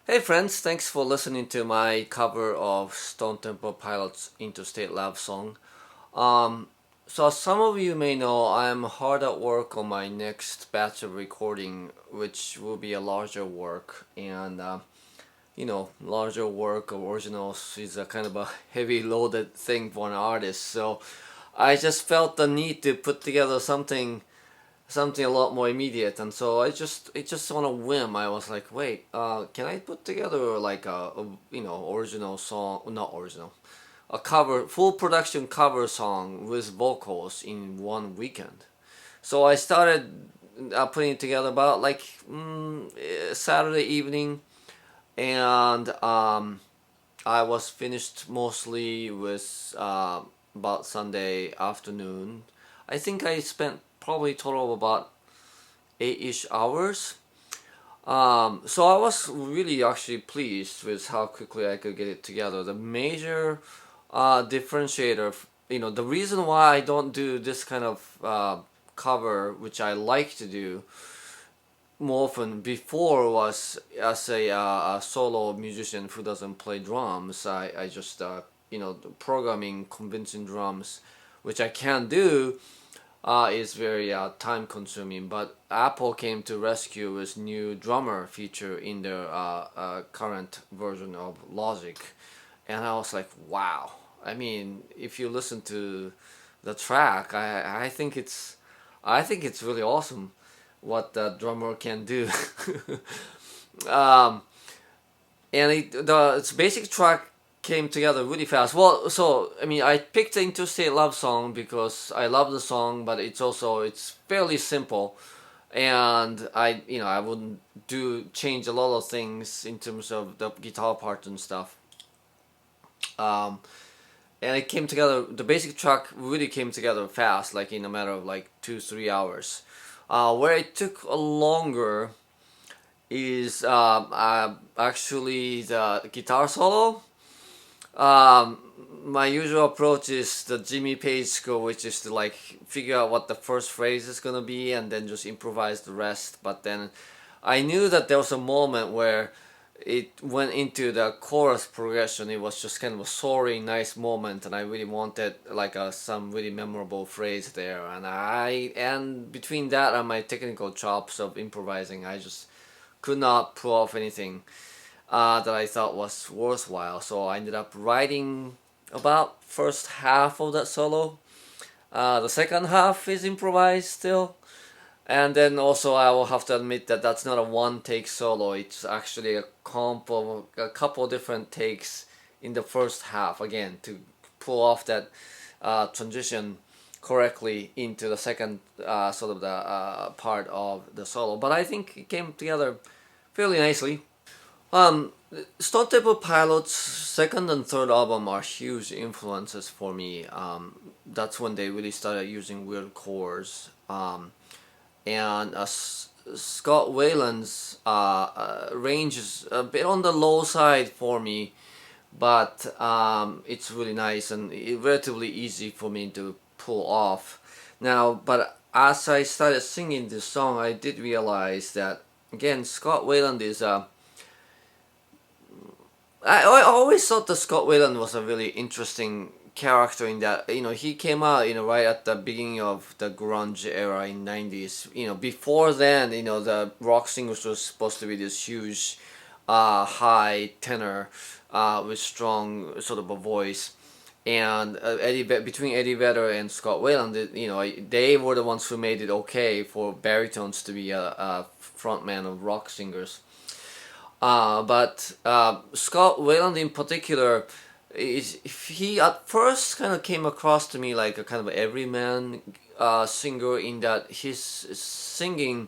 Hey friends, thanks for listening to my cover of Stone Temple Pilots' Interstate Love song. Um, so as some of you may know, I'm hard at work on my next batch of recording, which will be a larger work. And larger work of originals is a kind of a heavy loaded thing for an artist. So I just felt the need to put together something a lot more immediate, and so I just on a whim I was like, wait, can I put together like a original song, not original, a cover, full production cover song with vocals in one weekend. So I started putting it together about like Saturday evening, and I was finished mostly with about Sunday afternoon. I think I spent probably total of about 8-ish hours. So I was really actually pleased with how quickly I could get it together. The major differentiator, the reason why I don't do this kind of cover, which I like to do more often before, was as a solo musician who doesn't play drums. I just, programming convincing drums, which I can do, is very time consuming. But Apple came to rescue with new drummer feature in their current version of Logic, and I was like, wow. I mean, if you listen to the track, I think it's really awesome what the drummer can do. um, and its basic track came together really fast. Well, so I mean, I picked the Interstate Love song because I love the song, but it's fairly simple, and I wouldn't do change a lot of things in terms of the guitar part and stuff. Um, and it came together. The basic track really came together fast, like in a matter of like 2-3 hours. Where it took longer is actually the guitar solo. Um, my usual approach is the Jimmy Page score, which is to like figure out what the first phrase is gonna be and then just improvise the rest. But then I knew that there was a moment where it went into the chorus progression. It was just kind of a soaring, nice moment, and I really wanted like some really memorable phrase there. And between that and my technical chops of improvising, I just could not pull off anything that I thought was worthwhile. So I ended up writing about first half of that solo. The second half is improvised still. And then also I will have to admit that that's not a one take solo. It's actually a comp of a couple different takes in the first half, again, to pull off that transition correctly into the second sort of the part of the solo. But I think it came together fairly nicely. Um, Stone Temple Pilots' second and third album are huge influences for me. That's when they really started using weird chords. And Scott Weiland's range is a bit on the low side for me, but it's really nice and relatively easy for me to pull off. Now, but as I started singing this song, I did realize that again, Scott Weiland is I always thought that Scott Weiland was a really interesting character in that he came out right at the beginning of the grunge era in 90s. Before then, the rock singers were supposed to be this huge high tenor with strong sort of a voice, and between Eddie Vedder and Scott Weiland, they were the ones who made it okay for baritones to be a frontman of rock singers. But Scott Weiland in particular, he at first kind of came across to me like a kind of everyman singer, in that his singing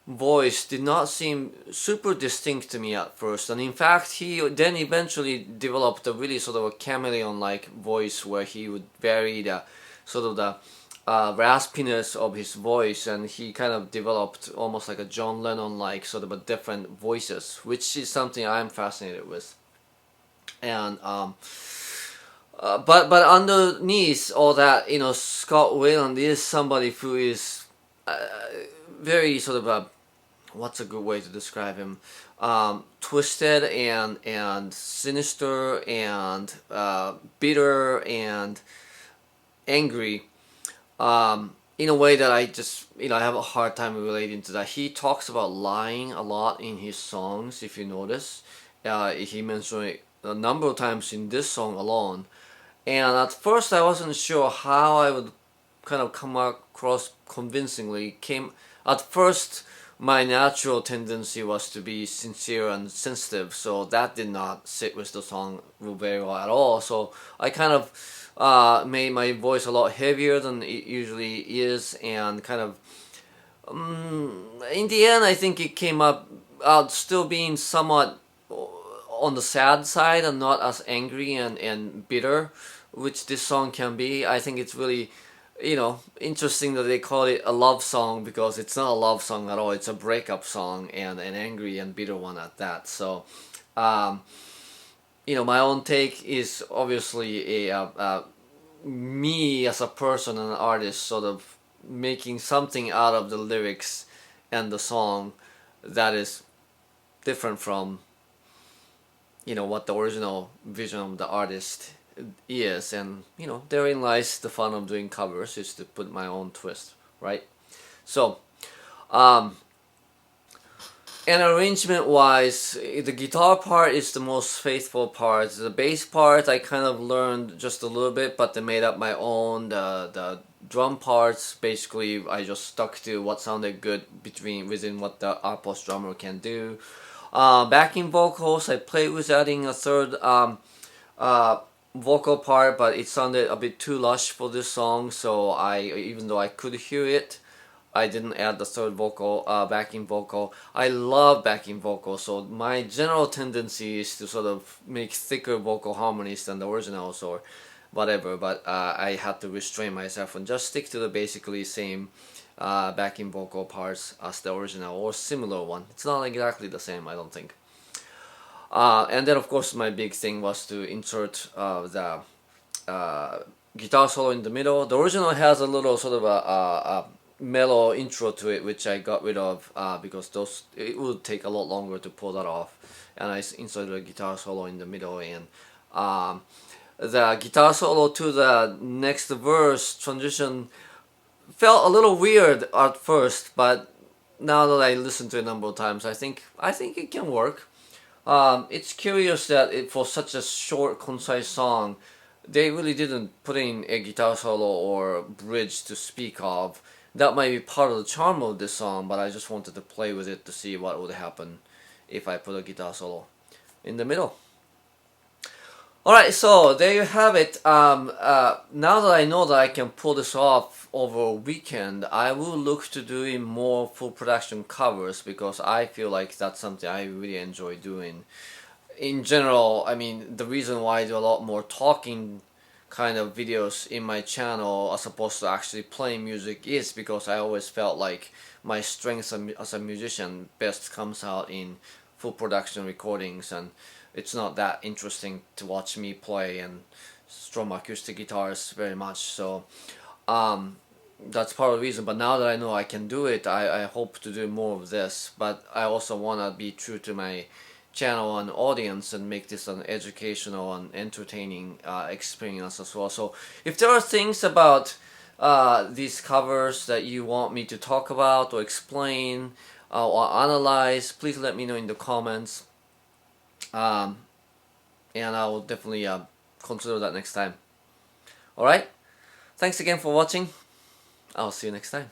voice did not seem super distinct to me at first, and in fact he then eventually developed a really sort of a chameleon-like voice where he would vary the sort of the raspiness of his voice, and he kind of developed almost like a John Lennon-like sort of a different voices, which is something I'm fascinated with. And but underneath all that, Scott Weiland is somebody who is very sort of a what's a good way to describe him? Twisted and sinister and bitter and angry, in a way that I just, I have a hard time relating to that. He talks about lying a lot in his songs, if you notice. He mentioned it a number of times in this song alone. And at first I wasn't sure how I would kind of come across convincingly. At first, my natural tendency was to be sincere and sensitive, so that did not sit with the song very well at all. So I kind of made my voice a lot heavier than it usually is, and kind of in the end, I think it came out still being somewhat on the sad side and not as angry and bitter, which this song can be. I think it's really, interesting that they call it a love song, because it's not a love song at all. It's a breakup song, and an angry and bitter one at that. So, my own take is obviously me as a person and an artist sort of making something out of the lyrics and the song that is different from what the original vision of the artist is. And therein lies the fun of doing covers, is to put my own twist, right? So and arrangement wise, the guitar part is the most faithful part. The bass part I kind of learned just a little bit, but they made up my own. The drum parts, basically I just stuck to what sounded good within what the Arpos drummer can do. Backing vocals, I played with adding a third vocal part, but it sounded a bit too lush for this song, so even though I could hear it, I didn't add the third vocal, backing vocal. I love backing vocals, so my general tendency is to sort of make thicker vocal harmonies than the originals or whatever, but I had to restrain myself and just stick to the basically same backing vocal parts as the original, or similar one. It's not exactly the same, I don't think. And then of course my big thing was to insert the guitar solo in the middle. The original has a little sort of a mellow intro to it, which I got rid of because it would take a lot longer to pull that off, and I inserted a guitar solo in the middle. And the guitar solo to the next verse transition felt a little weird at first, but now that I listened to it a number of times, I think it can work. It's curious that for such a short, concise song, they really didn't put in a guitar solo or bridge to speak of. That might be part of the charm of this song, but I just wanted to play with it to see what would happen if I put a guitar solo in the middle. Alright, so there you have it. Now that I know that I can pull this off over a weekend, I will look to doing more full production covers, because I feel like that's something I really enjoy doing. In general, I mean, the reason why I do a lot more talking kind of videos in my channel as opposed to actually playing music is because I always felt like my strength as a musician best comes out in full production recordings, and it's not that interesting to watch me play and strum acoustic guitars very much. So that's part of the reason. But now that I know I can do it, I hope to do more of this. But I also want to be true to my channel and audience and make this an educational and entertaining experience as well. So if there are things about these covers that you want me to talk about or explain or analyze, please let me know in the comments, and I will definitely consider that next time. Alright, thanks again for watching. I'll see you next time.